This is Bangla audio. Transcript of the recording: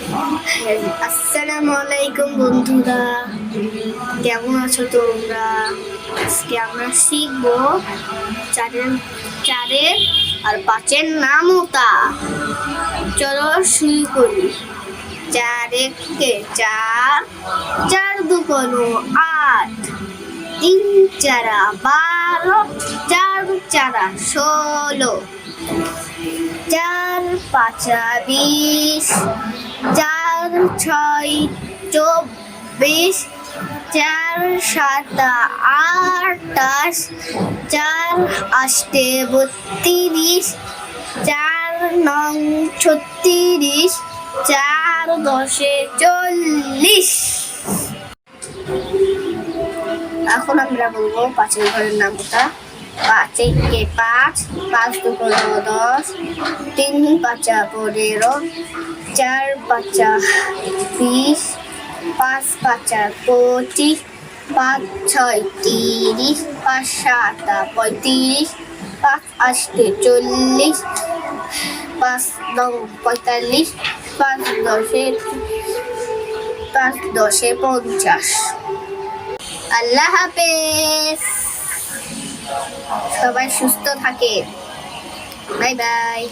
আসসালামু আলাইকুম বন্ধুরা, কেমন আছো তোমরা? আজকে আমরা শিখবো চারের চারের আর পাঁচের নামতা। চলো শুরু করি। চার একে চার, চার দুগুণ আট, তিন চারা 12, চার চারা 16, চার পাঁচা 20, চার ছয় 24, চার সাতা 28, চার আষ্টে 32, চার নং 36, চার দশে 40। এখন আমরা বলবো পাঁচের ঘরের নামটা। পাঁচ একে পাঁচ, পাঁচ দুগুণ 10, তিন পাঁচা 15, চার পাঁচা 20, পাঁচ পাঁচা 25, পাঁচ ছয় 30, পাঁচ সাতা 35, পাঁচ আষ্টে 40, পাঁচ নং 45, পাঁচ দশে 50। আল্লাহ হাফেজ, সবাই সুস্থ থাকে। Bye bye.